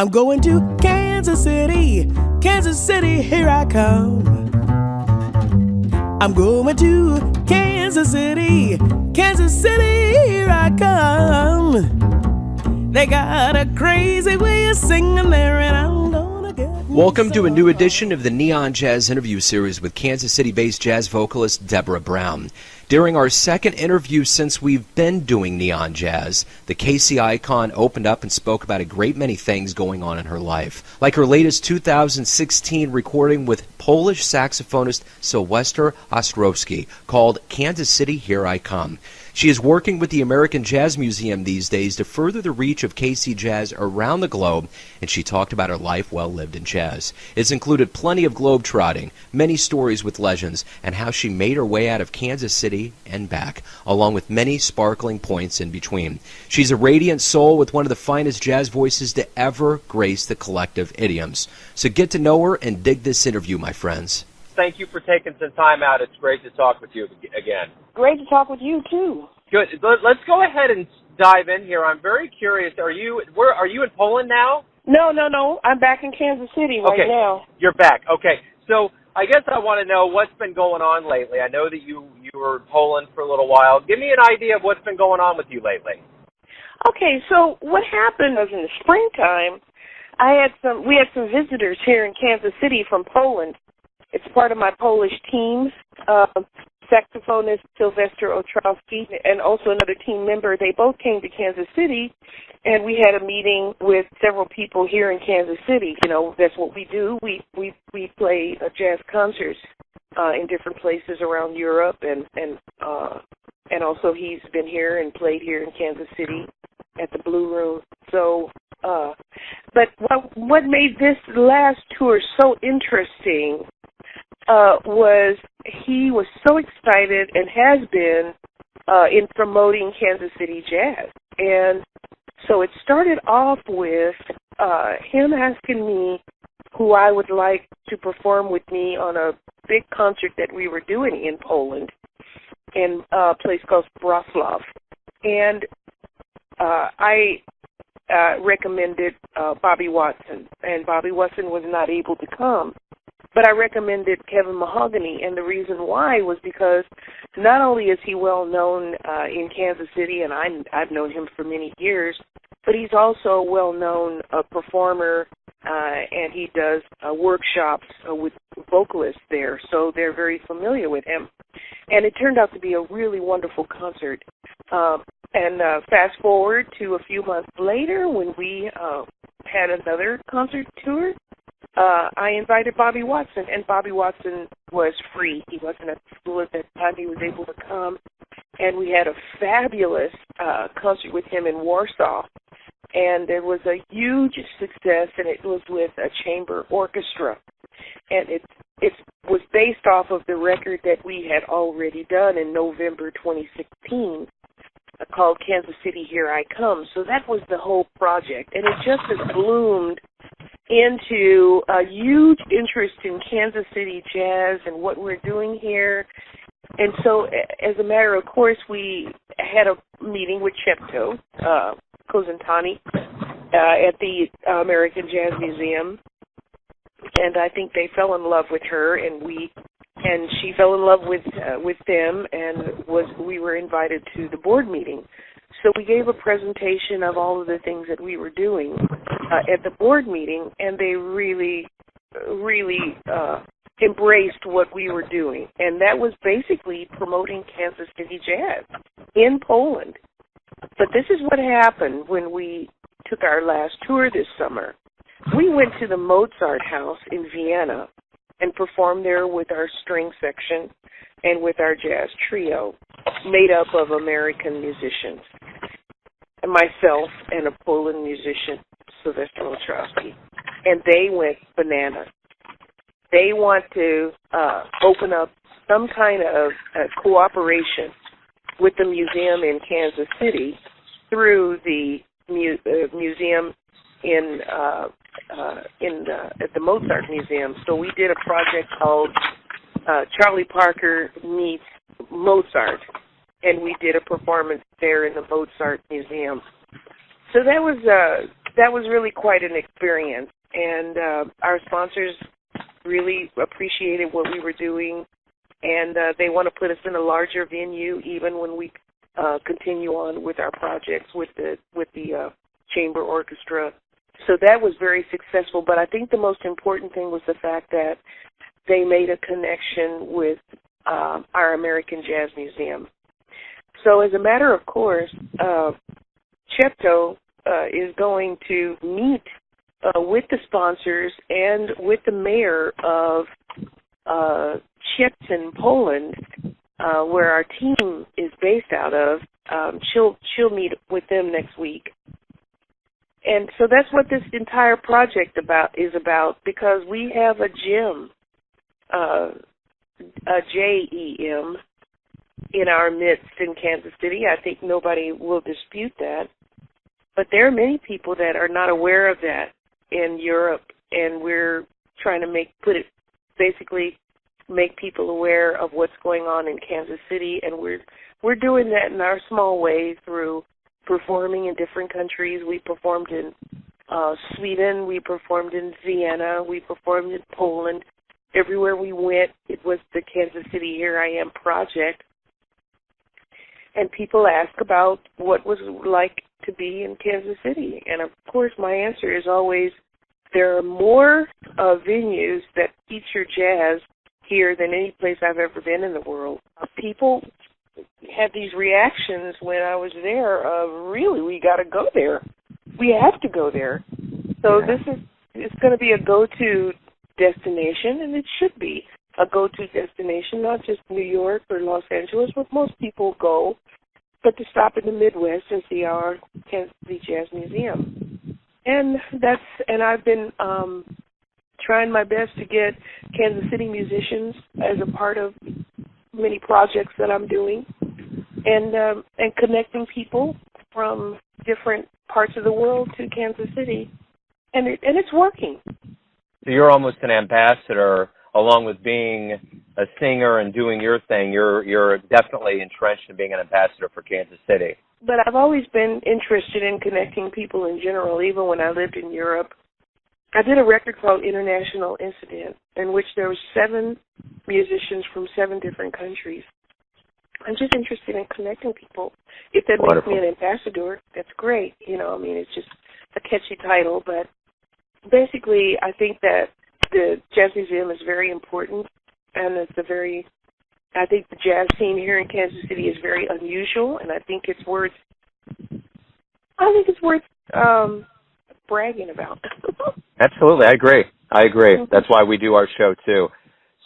I'm going to Kansas City, Kansas City, here I come. I'm going to Kansas City, Kansas City, here I come. They got a crazy way of singing there, and I'm gonna get... Welcome to a new edition of the Neon Jazz interview series with Kansas City-based jazz vocalist Deborah Brown. During our second interview since we've been doing Neon Jazz, the KC icon opened up and spoke about a great many things going on in her life, like her latest 2016 recording with Polish saxophonist Sylwester Ostrowski called Kansas City, Here I Come. She is working with the American Jazz Museum these days to further the reach of KC Jazz around the globe, and she talked about her life well lived in jazz. It's included plenty of globe-trotting, many stories with legends, and how she made her way out of Kansas City and back, along with many sparkling points in between. She's a radiant soul with one of the finest jazz voices to ever grace the collective idioms. So get to know her and dig this interview, my friends. Thank you for taking some time out. It's great to talk with you again. Great to talk with you, too. Good. Let's go ahead and dive in here. I'm very curious. Are you in Poland now? No. I'm back in Kansas City right now. You're back. Okay. So I guess I want to know what's been going on lately. I know that you were in Poland for a little while. Give me an idea of what's been going on with you lately. Okay, so what happened was in the springtime, we had some visitors here in Kansas City from Poland. It's part of my Polish team, saxophonist Sylwester Ostrowski, and also another team member. They both came to Kansas City, and we had a meeting with several people here in Kansas City. You know, that's what we do. We play jazz concerts in different places around Europe, and also he's been here and played here in Kansas City at the Blue Room. So, but what made this last tour so interesting was he was so excited and has been in promoting Kansas City jazz. And so it started off with him asking me who I would like to perform with me on a big concert that we were doing in Poland in a place called Wrocław. And I recommended Bobby Watson, and Bobby Watson was not able to come. But I recommended Kevin Mahogany, and the reason why was because not only is he well known in Kansas City, and I've known him for many years, but he's also a well-known performer, and he does workshops with vocalists there, so they're very familiar with him. And it turned out to be a really wonderful concert. And fast forward to a few months later when we had another concert tour, I invited Bobby Watson, and Bobby Watson was free. He wasn't at school at that time. He was able to come, and we had a fabulous concert with him in Warsaw, and it was a huge success, and it was with a chamber orchestra, and it was based off of the record that we had already done in November 2016 called Kansas City, Here I Come. So that was the whole project, and it just has bloomed into a huge interest in Kansas City jazz and what we're doing here. And so, as a matter of course, we had a meeting with Chepto Kozantani at the American Jazz Museum, and I think they fell in love with her, and she fell in love with them, and we were invited to the board meeting. So we gave a presentation of all of the things that we were doing at the board meeting, and they really embraced what we were doing. And that was basically promoting Kansas City jazz in Poland. But this is what happened when we took our last tour this summer. We went to the Mozart House in Vienna and performed there with our string section and with our jazz trio made up of American musicians, and myself and a Polish musician, Sylwester Ostrowski. And they went bananas. They want to open up some kind of cooperation with the museum in Kansas City through the museum at the Mozart Museum. So we did a project called Charlie Parker Meets Mozart, and we did a performance there in the Mozart Museum. So that was that was really quite an experience. And our sponsors really appreciated what we were doing, and they want to put us in a larger venue even when we continue on with our projects with the chamber orchestra. So that was very successful, but I think the most important thing was the fact that they made a connection with our American Jazz Museum. So as a matter of course, Chepto is going to meet with the sponsors and with the mayor of Szczecin, Poland, where our team is based out of. She'll meet with them next week. And so that's what this entire project is about, because we have a gem, a JEM, in our midst in Kansas City. I think nobody will dispute that. But there are many people that are not aware of that in Europe, and we're trying to make people aware of what's going on in Kansas City, and we're doing that in our small way through performing in different countries. We performed in Sweden, we performed in Vienna, we performed in Poland. Everywhere we went, it was the Kansas City Here I Am project. And people ask about what was like to be in Kansas City. And of course, my answer is always, there are more venues that feature jazz here than any place I've ever been in the world. People had these reactions when I was there of, really, we got to go there. We have to go there. So it's going to be a go-to destination, and it should be a go-to destination, not just New York or Los Angeles, but most people go, but to stop in the Midwest and see our Kansas City Jazz Museum. And I've been trying my best to get Kansas City musicians as a part of many projects that I'm doing, and connecting people from different parts of the world to Kansas City, and it's working. So you're almost an ambassador, along with being a singer and doing your thing. You're definitely entrenched in being an ambassador for Kansas City. But I've always been interested in connecting people in general, even when I lived in Europe. I did a record called International Incident, in which there were 7 musicians from 7 different countries. I'm just interested in connecting people. If that makes me an ambassador, that's great. It's just a catchy title, but basically I think that the Jazz Museum is very important, and I think the jazz scene here in Kansas City is very unusual, and I think it's worth bragging about. Absolutely, I agree. Mm-hmm. That's why we do our show too.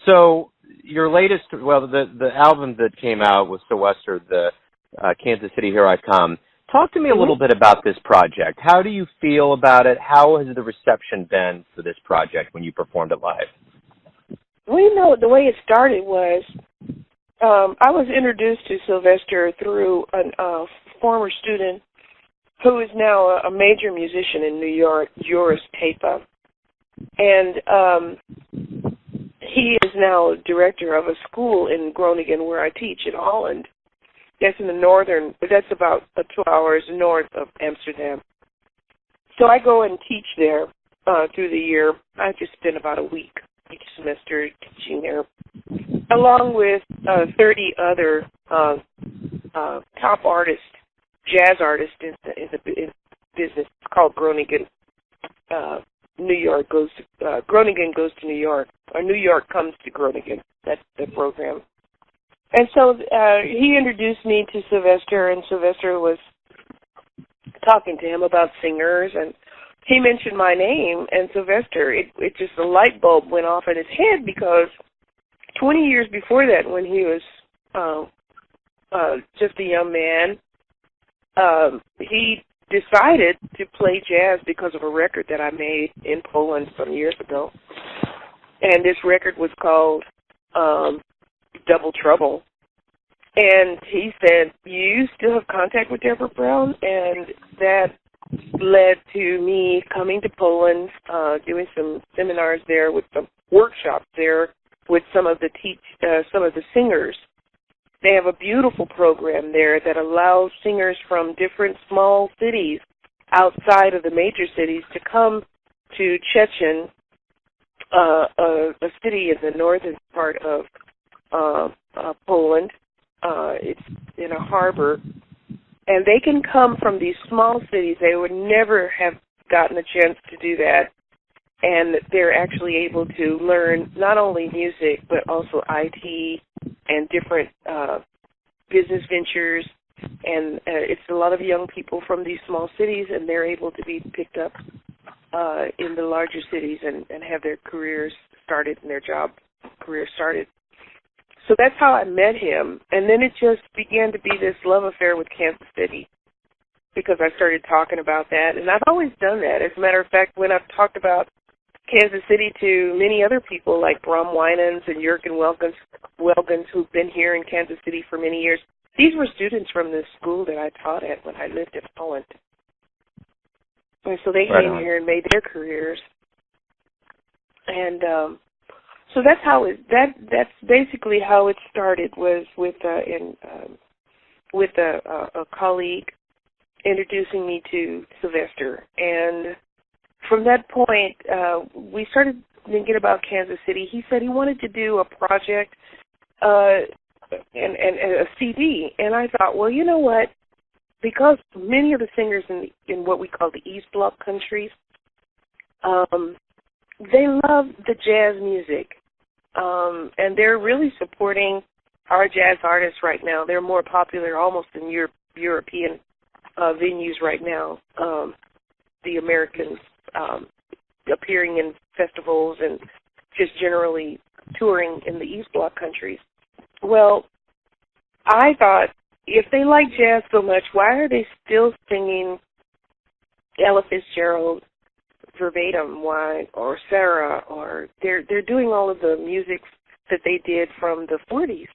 So your latest, the album that came out with Sylwester, the Kansas City Here I Come. Talk to me a little bit about this project. How do you feel about it? How has the reception been for this project when you performed it live? Well, the way it started was I was introduced to Sylwester through a former student who is now a major musician in New York, Joris Tepa. And he is now director of a school in Groningen where I teach in Holland. That's in the that's about 2 hours north of Amsterdam. So I go and teach there through the year. I just spend about a week each semester teaching there, along with 30 other top artists, jazz artists in the business. It's called Groningen. Groningen goes to New York, or New York comes to Groningen. That's the program. And so he introduced me to Sylwester, and Sylwester was talking to him about singers, and he mentioned my name, and Sylwester, it just a light bulb went off in his head, because 20 years before that, when he was just a young man, he decided to play jazz because of a record that I made in Poland some years ago. And this record was called Double Trouble. And he said, you still have contact with Deborah Brown? And that led to me coming to Poland, doing some seminars there, with some workshops there with some of the singers. They have a beautiful program there that allows singers from different small cities outside of the major cities to come to Szczecin, a city in the northern part of Poland. It's in a harbor, and they can come from these small cities. They would never have gotten a chance to do that, and they're actually able to learn not only music but also IT and different business ventures. And it's a lot of young people from these small cities, and they're able to be picked up in the larger cities and have their careers started and their job career started. So that's how I met him. And then it just began to be this love affair with Kansas City because I started talking about that. And I've always done that. As a matter of fact, when I've talked about Kansas City to many other people like Bram Winans and Jurgen Welgens, who've been here in Kansas City for many years, these were students from the school that I taught at when I lived in Poland. And so they came here and made their careers. And so that's how that's basically how it started, was with a colleague introducing me to Sylwester. And from that point, we started thinking about Kansas City. He said he wanted to do a project and a CD. And I thought, well, you know what? Because many of the singers in what we call the East Bloc countries, they love the jazz music. And they're really supporting our jazz artists right now. They're more popular almost in European venues right now. The Americans appearing in festivals and just generally touring in the East Bloc countries. Well, I thought, if they like jazz so much, why are they still singing Ella Fitzgerald verbatim, or Sarah, or they're doing all of the music that they did from the 40s.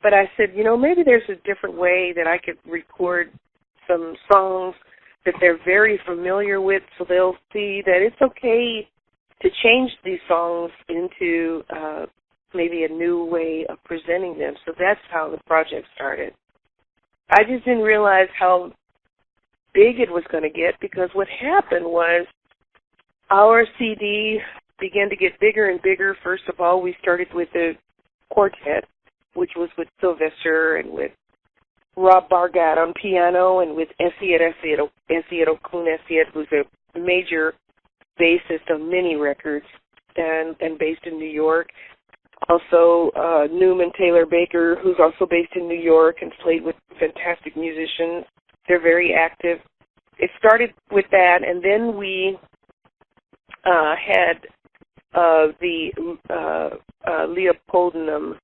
But I said, maybe there's a different way that I could record some songs that they're very familiar with, so they'll see that it's okay to change these songs into maybe a new way of presenting them. So that's how the project started. I just didn't realize how big it was going to get, because what happened was our CD began to get bigger and bigger. First of all, we started with the quartet, which was with Sylwester and with Rob Bargat on piano and with Esiet Okun Esiet, who's a major bassist on many records and based in New York. Also, Newman Taylor Baker, who's also based in New York and played with fantastic musicians. They're very active. It started with that, and then we had the Leopoldinum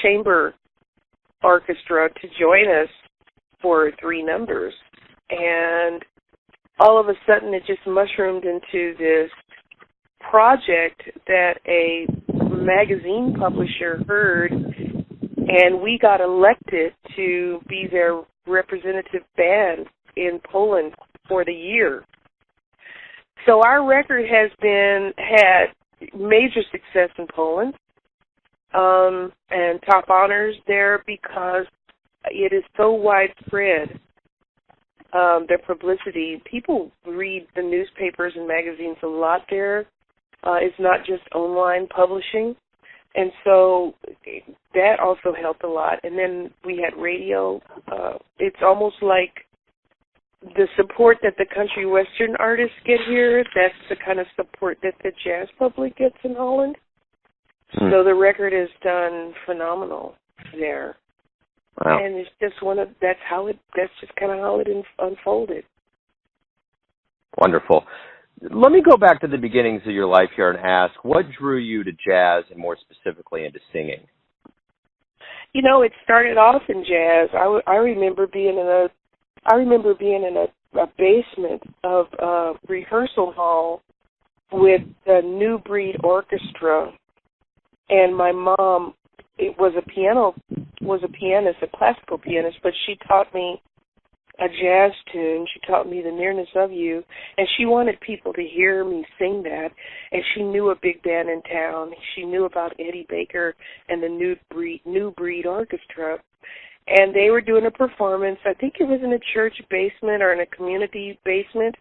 Chamber Orchestra to join us for 3 numbers. And all of a sudden it just mushroomed into this project that a magazine publisher heard, and we got elected to be their representative band in Poland for the year. So our record has had major success in Poland, and top honors there because it is so widespread. Their publicity, people read the newspapers and magazines a lot there. It's not just online publishing. And so that also helped a lot. And then we had radio. It's almost like the support that the country western artists get here, that's the kind of support that the jazz public gets in Holland. So the record is done phenomenal there. Wow. And it's just that's just kind of how it unfolded. Wonderful. Let me go back to the beginnings of your life here and ask, what drew you to jazz and more specifically into singing? It started off in jazz. I remember being in a basement of a rehearsal hall with the New Breed Orchestra, and my mom was a pianist, a classical pianist, but she taught me a jazz tune. She taught me The Nearness of You, and she wanted people to hear me sing that, and she knew a big band in town. She knew about Eddie Baker and the New Breed Orchestra, and they were doing a performance. I think it was in a church basement or in a community basement,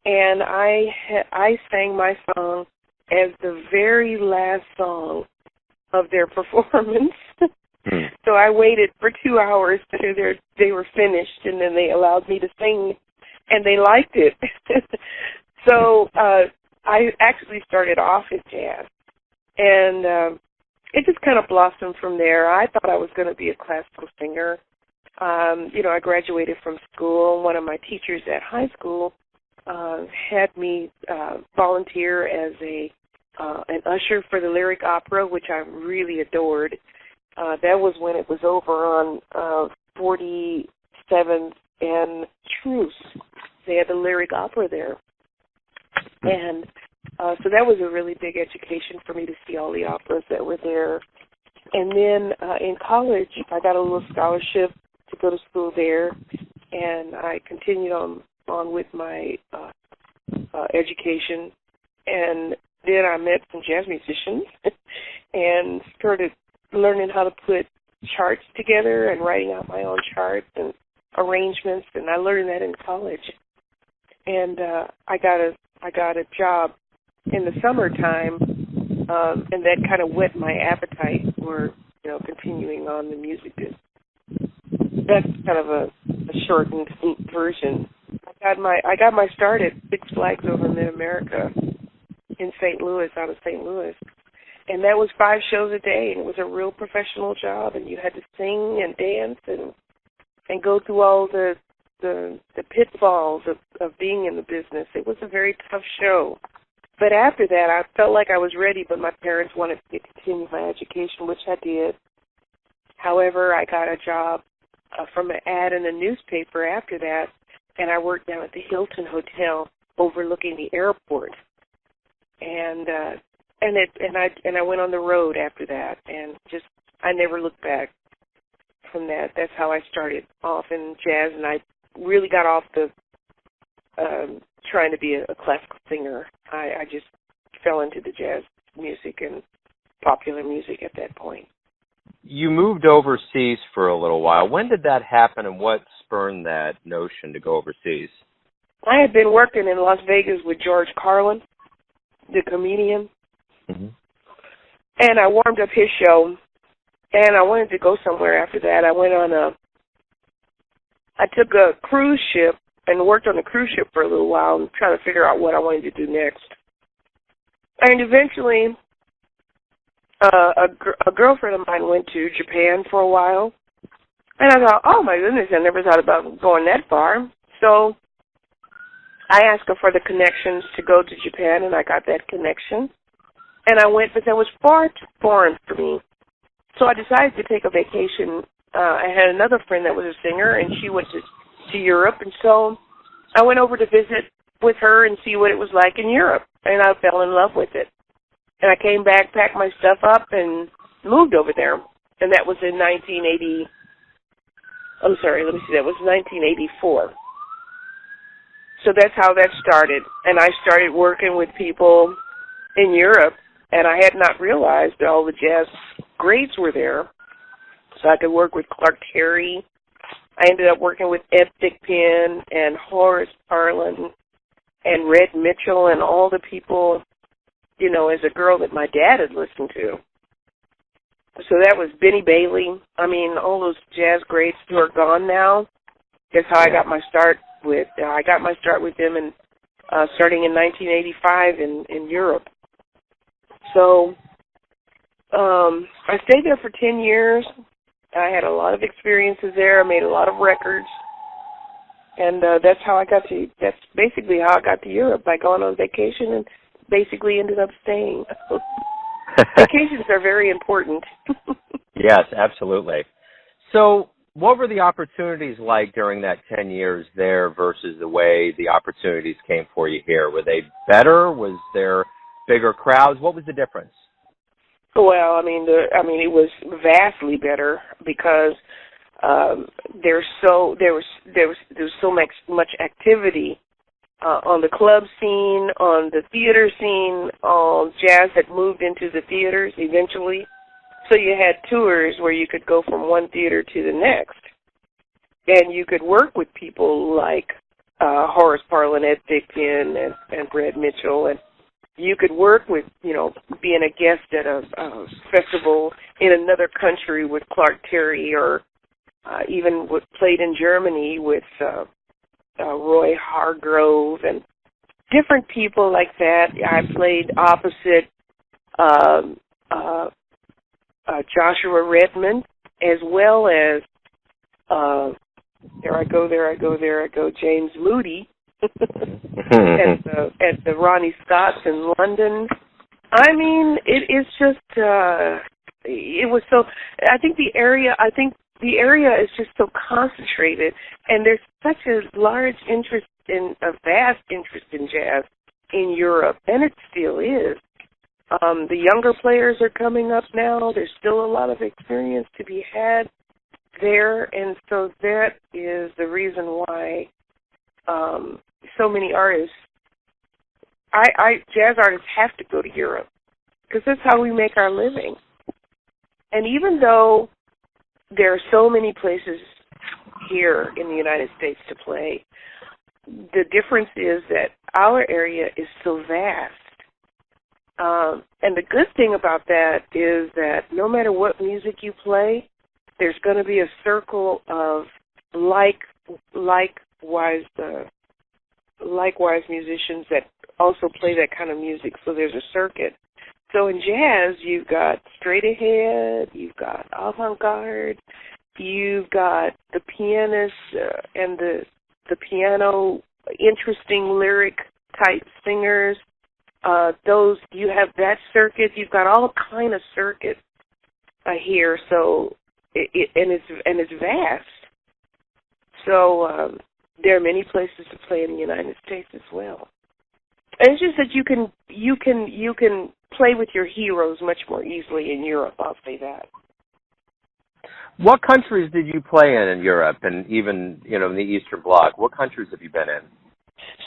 and I sang my song as the very last song of their performance. So I waited for 2 hours until they were finished, and then they allowed me to sing, and they liked it. So I actually started off in jazz, and it just kind of blossomed from there. I thought I was going to be a classical singer. I graduated from school. One of my teachers at high school had me volunteer as an usher for the lyric opera, which I really adored. That was when it was over on 47th and Truce. They had the lyric opera there. And so that was a really big education for me to see all the operas that were there. And then in college, I got a little scholarship to go to school there, and I continued on with my education. And then I met some jazz musicians and started learning how to put charts together and writing out my own charts and arrangements, and I learned that in college. And I got a job in the summertime, and that kind of whet my appetite for continuing on the music business. That's kind of a shortened version. I got my start at Six Flags over Mid-America in St. Louis, out of St. Louis. And that was 5 shows a day, and it was a real professional job, and you had to sing and dance and go through all the pitfalls of being in the business. It was a very tough show. But after that, I felt like I was ready, but my parents wanted me to continue my education, which I did. However, I got a job from an ad in a newspaper after that, and I worked down at the Hilton Hotel overlooking the airport. And I went on the road after that, and I never looked back from that. That's how I started off in jazz, and I really got off the trying to be a classical singer. I just fell into the jazz music and popular music at that point. You moved overseas for a little while. When did that happen, and what spurred that notion to go overseas? I had been working in Las Vegas with George Carlin, the comedian, and I warmed up his show, and I wanted to go somewhere after that. I took a cruise ship and worked on the cruise ship for a little while and trying to figure out what I wanted to do next. And eventually, a girlfriend of mine went to Japan for a while, and I thought, oh my goodness, I never thought about going that far. So I asked her for the connections to go to Japan, and I got that connection. And I went, but that was far too foreign for me. So I decided to take a vacation. I had another friend that was a singer, and she went to Europe, and so I went over to visit with her and see what it was like in Europe, and I fell in love with it. And I came back, packed my stuff up, and moved over there. And that was in 1984. So that's how that started. And I started working with people in Europe, and I had not realized that all the jazz greats were there. So I could work with Clark Terry. I ended up working with Ed Thigpen and Horace Parlan and Red Mitchell and all the people, as a girl that my dad had listened to. So that was Benny Bailey. I mean, all those jazz greats who are gone now. That's how I got my start with. I got my start with them starting in 1985 in Europe. So I stayed there for 10 years. I had a lot of experiences there. I made a lot of records. And that's basically how I got to Europe, by going on vacation and basically ended up staying. Vacations are very important. Yes, absolutely. So what were the opportunities like during that 10 years there versus the way the opportunities came for you here? Were they better? Was there bigger crowds? What was the difference? Well, it was vastly better because there was so much activity on the club scene, on the theater scene. Jazz had moved into the theaters eventually, So you had tours where you could go from one theater to the next, and you could work with people like Horace Parlin, Ed Thigpen, and Brad Mitchell, and you could work with, being a guest at a festival in another country with Clark Terry, or even played in Germany with Roy Hargrove and different people like that. I played opposite Joshua Redmond, as well as there I go, James Moody at the Ronnie Scott's in London. I mean, it is just it was so. I think the area is just so concentrated, and there's such a vast interest in jazz in Europe, and it still is. The younger players are coming up now. There's still a lot of experience to be had there, and so that is the reason why so many artists, jazz artists, have to go to Europe, because that's how we make our living. And even though there are so many places here in the United States to play, the difference is that our area is so vast. And the good thing about that is that no matter what music you play, there's going to be a circle of likewise musicians that also play that kind of music. So there's a circuit. So in jazz, you've got straight ahead, you've got avant-garde, you've got the pianist and the piano, interesting lyric type singers. You have that circuit. You've got all kind of circuits here. So it's vast. So there are many places to play in the United States as well. And it's just that you can play with your heroes much more easily in Europe. I'll say that. What countries did you play in Europe, and even in the Eastern Bloc? What countries have you been in?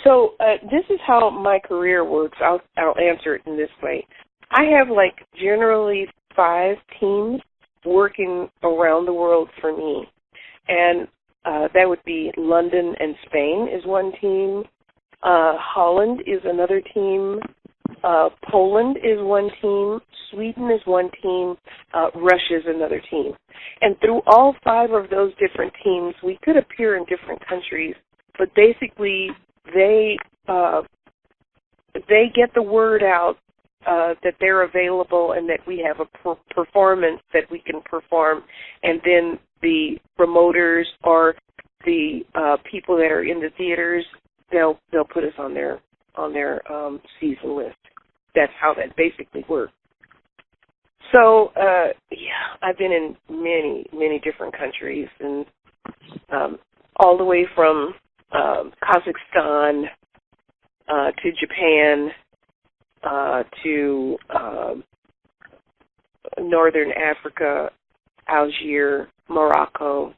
So this is how my career works. I'll answer it in this way. I have generally 5 teams working around the world for me, and that would be London and Spain is one team. Holland is another team. Poland is one team. Sweden is one team. Russia is another team. And through all 5 of those different teams, we could appear in different countries, but basically they get the word out that they're available and that we have a performance that we can perform, and then the promoters or the people that are in the theaters, they'll put us on their season list. That's how that basically works. So I've been in many different countries, and all the way from Kazakhstan to Japan to Northern Africa, Algiers, Morocco,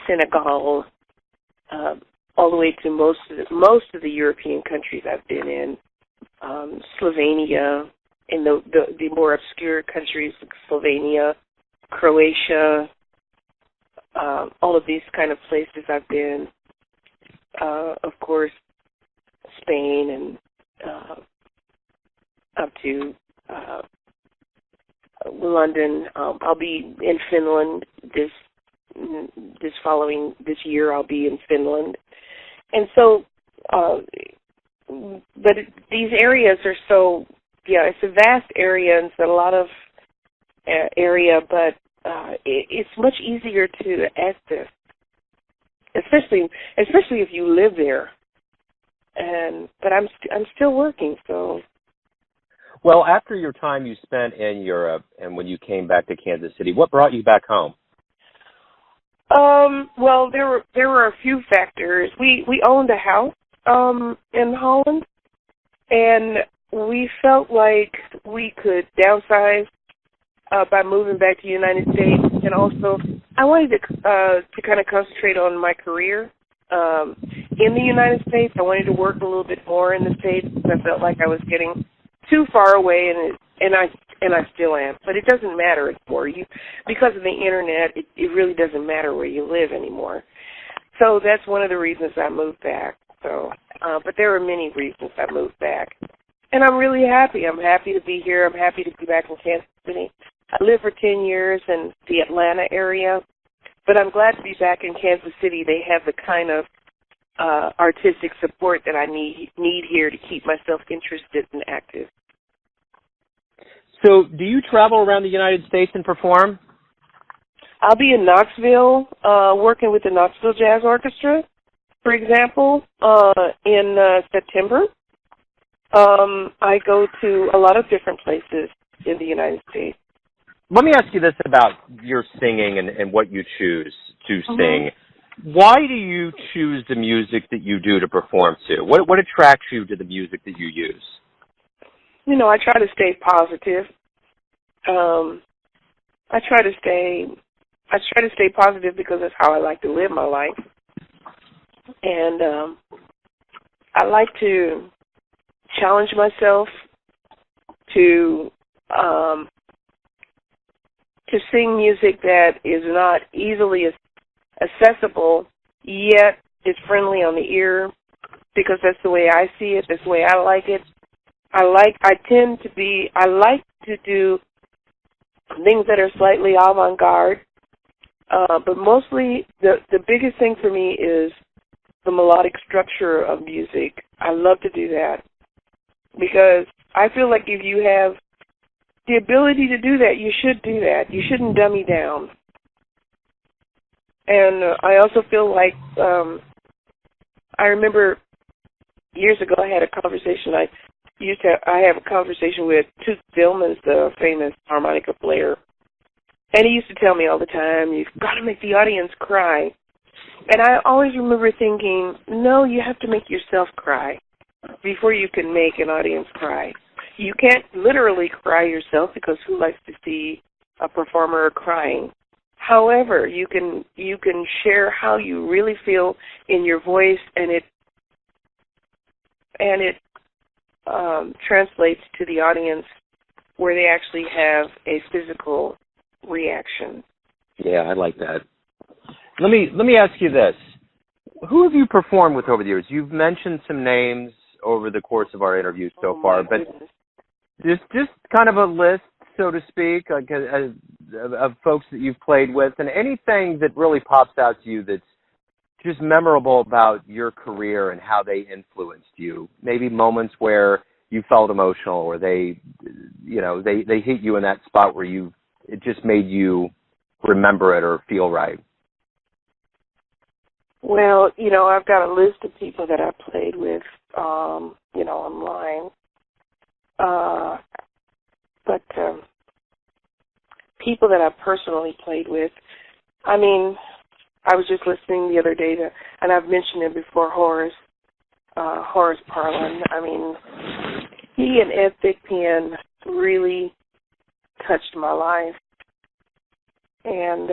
Senegal, all the way to most of the European countries I've been in, Slovenia, in the more obscure countries like Slovenia, Croatia, all of these kind of places I've been. Of course, Spain and up to London. I'll be in Finland this year. I'll be in Finland, and so. But these areas are so. Yeah, it's a vast area and it's a lot of area, but it's much easier to access, especially if you live there. But I'm still working, so. Well, after your time you spent in Europe and when you came back to Kansas City, what brought you back home? Well, there were a few factors. We owned a house in Holland, and we felt like we could downsize by moving back to the United States, and also I wanted to kind of concentrate on my career in the United States. I wanted to work a little bit more in the States because I felt like I was getting too far away, and I and I still am. But it doesn't matter anymore. Because of the internet, it really doesn't matter where you live anymore. So that's one of the reasons I moved back. So, but there are many reasons I moved back. And I'm really happy. I'm happy to be here. I'm happy to be back in Kansas City. I lived for 10 years in the Atlanta area, but I'm glad to be back in Kansas City. They have the kind of artistic support that I need here to keep myself interested and active. So do you travel around the United States and perform? I'll be in Knoxville working with the Knoxville Jazz Orchestra, for example, in September. I go to a lot of different places in the United States. Let me ask you this about your singing and what you choose to sing. Why do you choose the music that you do to perform to? What attracts you to the music that you use? You know, I try to stay positive. I try to stay positive because that's how I like to live my life. And I like to challenge myself to sing music that is not easily accessible, yet is friendly on the ear, because that's the way I see it, that's the way I like it. I like to do things that are slightly avant-garde, but mostly the biggest thing for me is the melodic structure of music. I love to do that because I feel like if you have the ability to do that, you should do that. You shouldn't dummy down. And I also feel like I remember years ago I had a conversation. I have a conversation with Toots Thielemans, the famous harmonica player, and he used to tell me all the time, "You've got to make the audience cry." And I always remember thinking, no, you have to make yourself cry before you can make an audience cry. You can't literally cry yourself because who likes to see a performer crying? However, you can share how you really feel in your voice, and it translates to the audience where they actually have a physical reaction. Yeah, I like that. Let me ask you this: who have you performed with over the years? You've mentioned some names over the course of our interview so far, but just kind of a list, so to speak, like of folks that you've played with, and anything that really pops out to you that's just memorable about your career and how they influenced you. Maybe moments where you felt emotional, or they hit you in that spot where it just made you remember it or feel right. Well, I've got a list of people that I played with, online. But people that I personally played with, I mean, I was just listening the other day to, and I've mentioned him before, Horace Parlan. I mean, he and Ed Thigpen really touched my life. And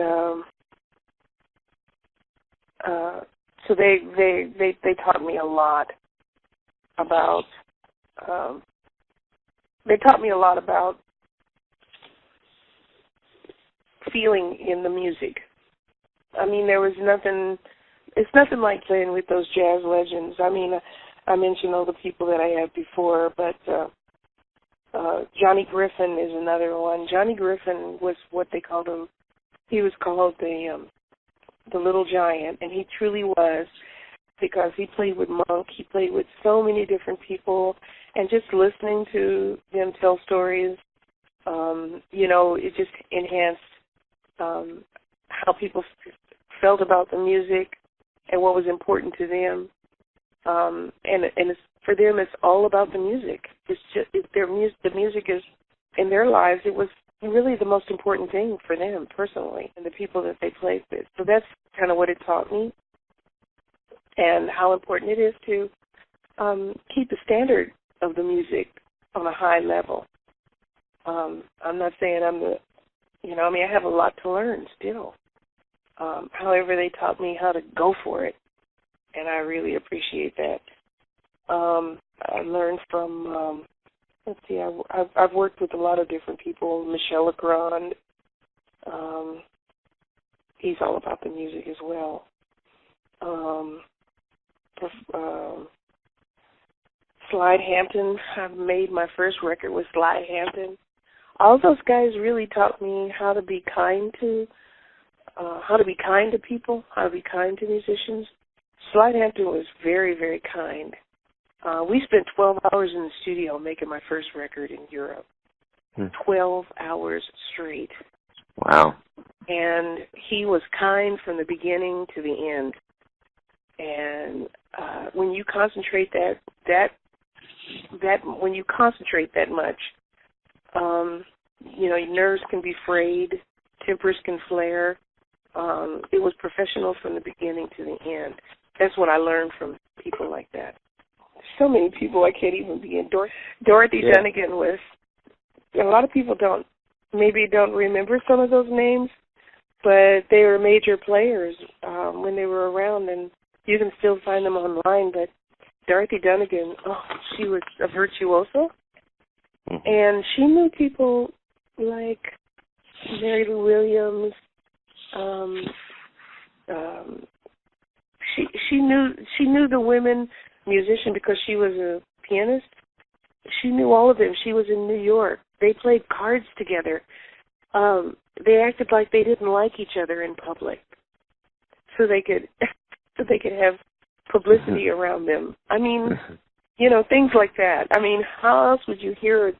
so they taught me a lot about feeling in the music. I mean, it's nothing like playing with those jazz legends. I mean, I mentioned all the people that I had before, but Johnny Griffin is another one. Johnny Griffin was what they called him. He was called the Little Giant, and he truly was, because he played with Monk. He played with so many different people, and just listening to them tell stories, it just enhanced how people felt about the music and what was important to them. And it's, for them, it's all about the music. It's just the music is in their lives. It was really the most important thing for them personally, and the people that they played with. So that's kind of what it taught me, and how important it is to keep the standard of the music on a high level. I'm not saying I have a lot to learn still. However, they taught me how to go for it, and I really appreciate that. I learned from let's see, I've worked with a lot of different people. Michel Legrand, he's all about the music as well. Slide Hampton, I made my first record with Slide Hampton. All those guys really taught me how to be kind to people, how to be kind to musicians. Slide Hampton was very, very kind. We spent 12 hours in the studio making my first record in Europe. 12 hours straight. Wow. And he was kind from the beginning to the end. And when you concentrate when you concentrate that much, your nerves can be frayed, tempers can flare. It was professional from the beginning to the end. That's what I learned from people like that. So many people I can't even begin. Dorothy Dunnigan was. A lot of people don't remember some of those names, but they were major players when they were around, and you can still find them online. But Dorothy Dunnigan, she was a virtuoso, and she knew people like Mary Lou Williams. She knew the women musician because she was a pianist. She knew all of them. She was in New York. They played cards together. They acted like they didn't like each other in public, so they could have publicity around them. I mean, things like that. I mean, how else would you hear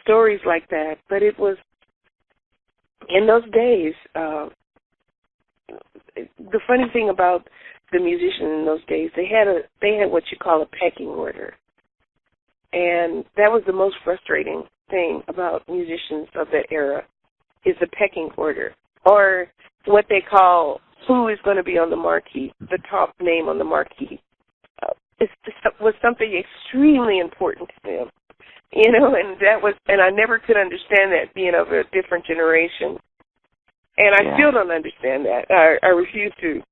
stories like that? But it was in those days. The funny thing about the musicians in those days, they had what you call a pecking order, and that was the most frustrating thing about musicians of that era, is the pecking order, or what they call who is going to be on the marquee, the top name on the marquee. It was something extremely important to them, and I never could understand that, being of a different generation. And I still don't understand that. I refuse to,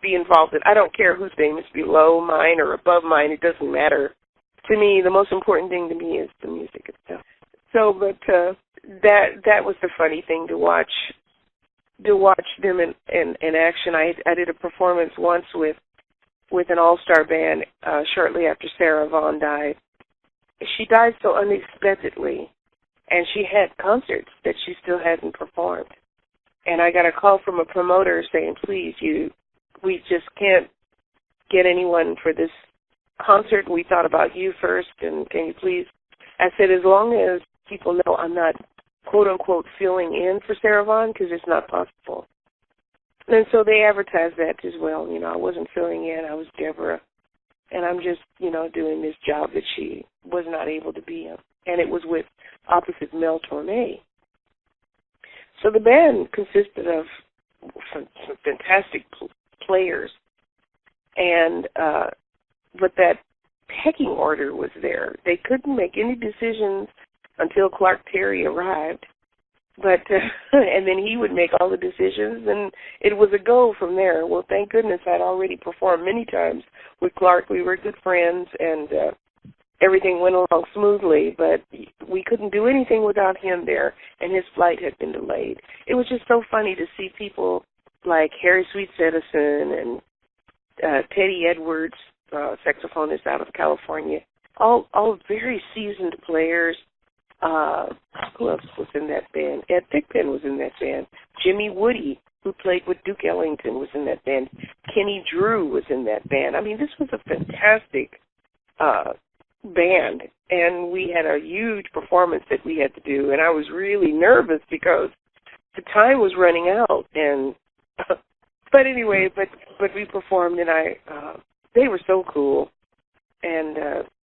be involved in. I don't care whose name is below mine or above mine. It doesn't matter. To me, the most important thing to me is the music itself. So, but that was the funny thing to watch them in action. I did a performance once with an all-star band shortly after Sarah Vaughan died. She died so unexpectedly. And she had concerts that she still hadn't performed. And I got a call from a promoter saying, please, we just can't get anyone for this concert. We thought about you first, and can you please? I said, as long as people know I'm not, quote-unquote, filling in for Sarah Vaughan, because it's not possible. And so they advertised that as well. I wasn't filling in. I was Deborah. And I'm just, doing this job that she was not able to be in. And it was opposite Mel Torme. So the band consisted of some fantastic players, and but that pecking order was there. They couldn't make any decisions until Clark Terry arrived, but and then he would make all the decisions, and it was a go from there. Well, thank goodness I'd already performed many times with Clark. We were good friends, and everything went along smoothly, but we couldn't do anything without him there, and his flight had been delayed. It was just so funny to see people like Harry Sweets Edison and Teddy Edwards, saxophonist out of California, all very seasoned players. Who else was in that band? Ed Thigpen was in that band. Jimmy Woody, who played with Duke Ellington, was in that band. Kenny Drew was in that band. I mean, this was a fantastic band, and we had a huge performance that we had to do, and I was really nervous because the time was running out, and but anyway, but we performed, and they were so cool, and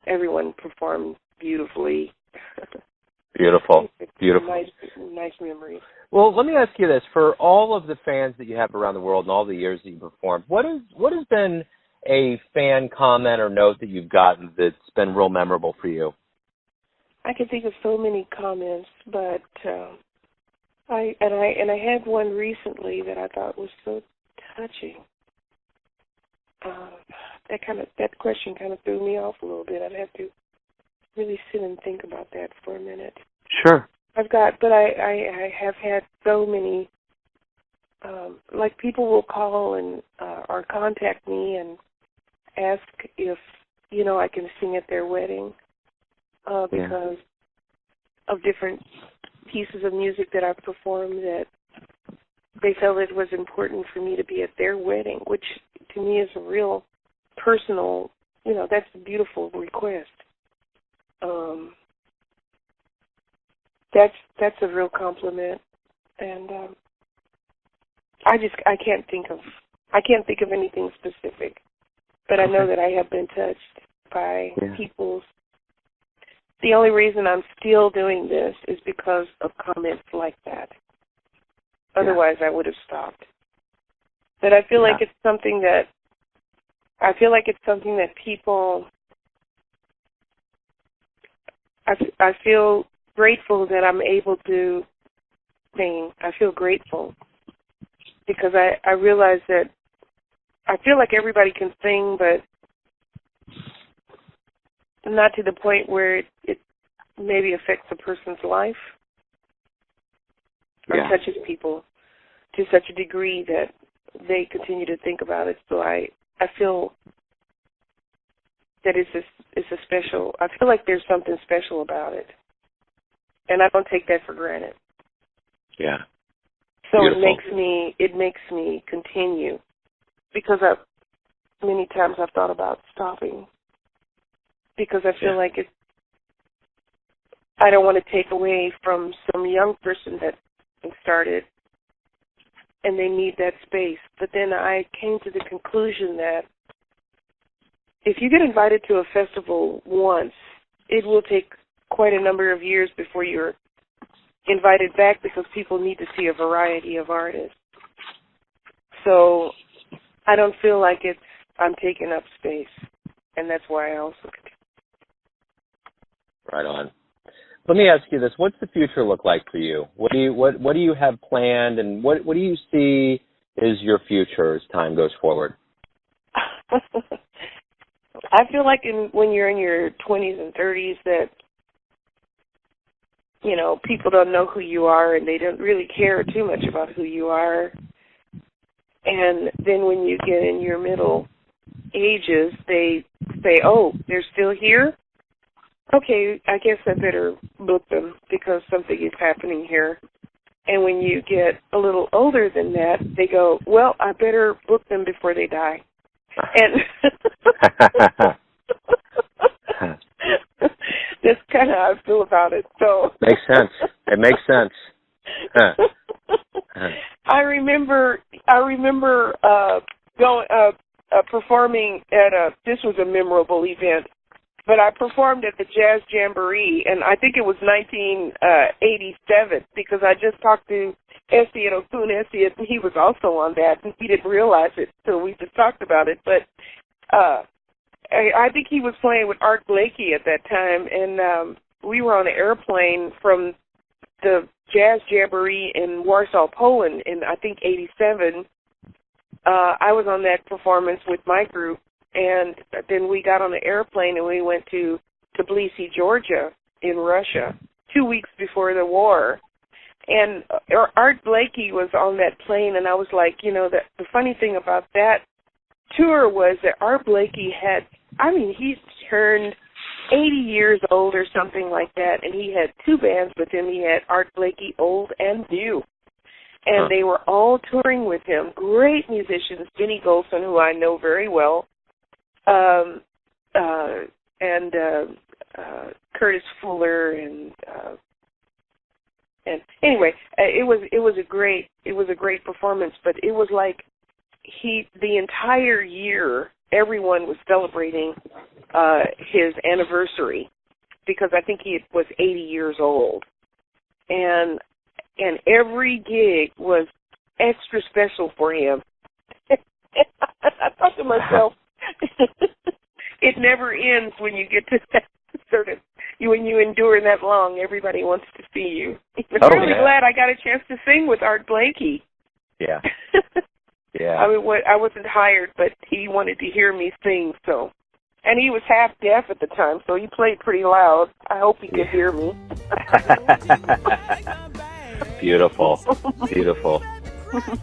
everyone performed beautifully. Beautiful. Nice memory. Well, let me ask you this: for all of the fans that you have around the world and all the years that you performed, what has been a fan comment or note that you've gotten that's been real memorable for you? I can think of so many comments, but I had one recently that I thought was so touching. That question kind of threw me off a little bit. I'd have to really sit and think about that for a minute. Sure. I have had so many, like people will call and or contact me and ask if, I can sing at their wedding because of different pieces of music that I've performed that they felt it was important for me to be at their wedding, which to me is a real personal, that's a beautiful request. That's a real compliment, and I can't think of anything specific, but I know that I have been touched by people's. The only reason I'm still doing this is because of comments like that. Otherwise, I would have stopped. But I feel like it's something that people. I feel grateful that I'm able to sing. I feel grateful because I realize that I feel like everybody can sing, but not to the point where it maybe affects a person's life or touches people to such a degree that they continue to think about it. So I feel that it's a special. I feel like there's something special about it, and I don't take that for granted. Yeah. So Beautiful. it makes me continue because many times I've thought about stopping because I feel like I don't want to take away from some young person that started and they need that space. But then I came to the conclusion that if you get invited to a festival once, it will take quite a number of years before you're invited back because people need to see a variety of artists. So I don't feel like I'm taking up space, and that's why I also continue. Right on. Let me ask you this: what's the future look like for you? What do you have planned, and what do you see is your future as time goes forward? I feel like when you're in your 20s and 30s that, people don't know who you are and they don't really care too much about who you are. And then when you get in your middle ages, they say, oh, they're still here? Okay, I guess I better book them because something is happening here. And when you get a little older than that, they go, well, I better book them before they die. And that's kind of how I feel about it. So makes sense. It makes sense. I remember going performing at this was a memorable event, but I performed at the Jazz Jamboree, and I think it was 1987 because I just talked to Essie and Okun Essie, and he was also on that, and he didn't realize it, so we just talked about it. But I think he was playing with Art Blakey at that time, and we were on an airplane from the Jazz Jamboree in Warsaw, Poland, in I think 87. I was on that performance with my group, and then we got on the airplane and we went to Tbilisi, Georgia, in Russia, 2 weeks before the war. And Art Blakey was on that plane, and I was like, the funny thing about that tour was that Art Blakey he turned 80 years old or something like that, and he had two bands with him. He had Art Blakey Old and New, and they were all touring with him. Great musicians, Benny Golson, who I know very well, and Curtis Fuller, and anyway, it was a great performance. But it was like the entire year everyone was celebrating his anniversary because I think he was 80 years old, and every gig was extra special for him. I thought to myself, it never ends when you get to that when you endure that long. Everybody wants to see you. I'm really glad I got a chance to sing with Art Blakey. Yeah. Yeah. I mean, I wasn't hired, but he wanted to hear me sing, so. And he was half deaf at the time, so he played pretty loud. I hope he could hear me. Beautiful. Beautiful.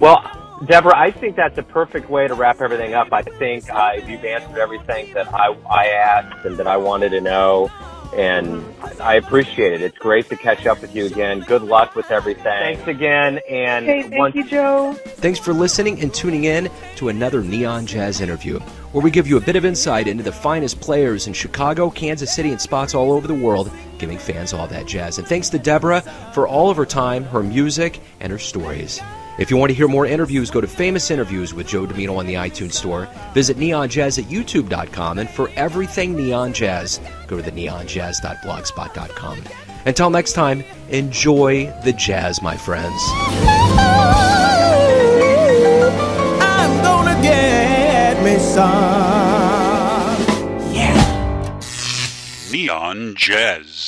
Well, Deborah, I think that's a perfect way to wrap everything up. I think you've answered everything that I asked and that I wanted to know, and I appreciate it. It's great to catch up with you again. Good luck with everything. Thanks again. And thank you, Joe. Thanks for listening and tuning in to another Neon Jazz interview, where we give you a bit of insight into the finest players in Chicago, Kansas City, and spots all over the world, giving fans all that jazz. And thanks to Deborah for all of her time, her music, and her stories. If you want to hear more interviews, go to Famous Interviews with Joe Domino on the iTunes Store. Visit neonjazz at youtube.com. And for everything Neon Jazz, go to the neonjazz.blogspot.com. Until next time, enjoy the jazz, my friends. I'm gonna get me some. Neon Jazz.